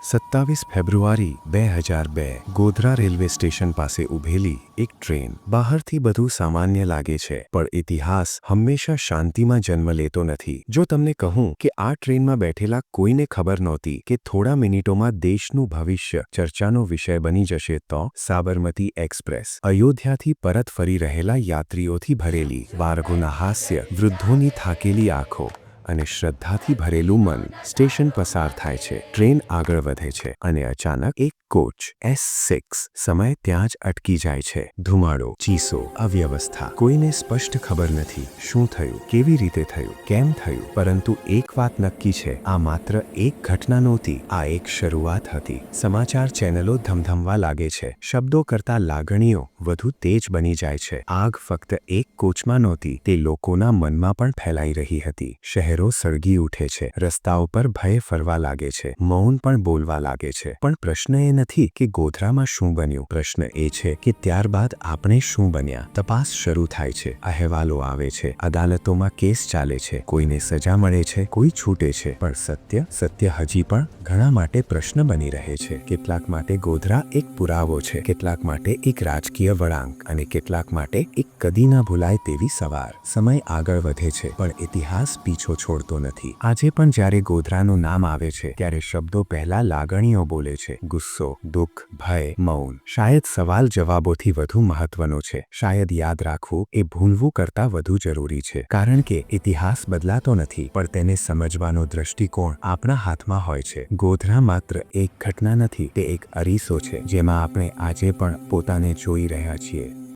27 ફેબ્રુઆરી 2002 Godhra railway station પાસે ઊભેલી એક ટ્રેન. બહારથી બધું સામાન્ય લાગે છે, પણ ઇતિહાસ હંમેશા શાંતિમાં જન્મ લેતો નથી. જો તમને કહું કે આ ટ્રેનમાં બેઠેલા કોઈને ખબર નહોતી કે થોડા મિનિટોમાં દેશનું ભવિષ્ય ચર્ચાનો વિષય બની જશે, તો સાબરમતી એક્સપ્રેસ. અયોધ્યાથી પરત ફરી રહેલા યાત્રીઓથી ભરેલી, બાળકોના હાસ્ય, વૃદ્ધોની થાકેલી આંખો અને શ્રદ્ધાથી ભરેલું મન. સ્ટેશન પસાર થાય છે, ટ્રેન આગળ વધે છે, અને અચાનક એક કોચ S6 સમય ત્યાં જ અટકી જાય છે. ધુમાડો, ચીસો, અવ્યવસ્થા. કોઈને સ્પષ્ટ ખબર નથી શું થયું, કેવી રીતે થયું, કેમ થયું. પરંતુ એક વાત નક્કી છે, આ માત્ર એક ઘટના નહોતી, આ એક શરૂઆત હતી. સમાચાર ચેનલો ધમધમવા લાગે છે, શબ્દો કરતાં લાગણીઓ વધુ તેજ બની જાય છે. આગ ફક્ત એક કોચમાં નહોતી, તે લોકોના મનમાં પણ ફેલાઈ રહી હતી. શહેરો સળગી ઉઠે છે, રસ્તાઓ પર ભય ફરવા લાગે છે, મૌન પણ બોલવા લાગે છે. પણ પ્રશ્ન એ નથી કે ગોધરામાં શું બન્યું, પ્રશ્ન એ છે કે ત્યારબાદ આપણે શું બન્યા. તપાસ શરૂ થાય છે, અહેવાલો આવે છે, અદાલતોમાં કેસ ચાલે છે, કોઈને સજા મળે છે, કોઈ છૂટે છે, પણ સત્ય હજી પણ ઘણા માટે પ્રશ્ન બની રહે છે. કેટલાક માટે ગોધરા એક પુરાવો છે, કેટલાક માટે એક રાજકીય વળાંક, અને કેટલાક માટે એક કદી ન ભૂલાય તેવી સવાર. સમય આગળ વધે છે, પણ ઇતિહાસ પીછો છોડતો નથી. આજે પણ જ્યારે ગોધરાનું નામ આવે છે, ત્યારે શબ્દો પહેલા લાગણીઓ બોલે છે. ગુસ્સો, દુઃખ, ભય, મૌન. શાયદ સવાલ જવાબોથી વધુ મહત્વનો છે. શાયદ યાદ રાખવું એ ભૂલવું કરતાં વધુ જરૂરી છે. કારણ કે ઇતિહાસ બદલાતો નથી, પણ તેને સમજવાનો દૃષ્ટિકોણ આપણા હાથમાં હોય છે. ગોધરા માત્ર એક ઘટના નથી, તે એક અરીસો છે, જેમાં આપણે આજે પણ પોતાને જોઈ રહ્યા છીએ.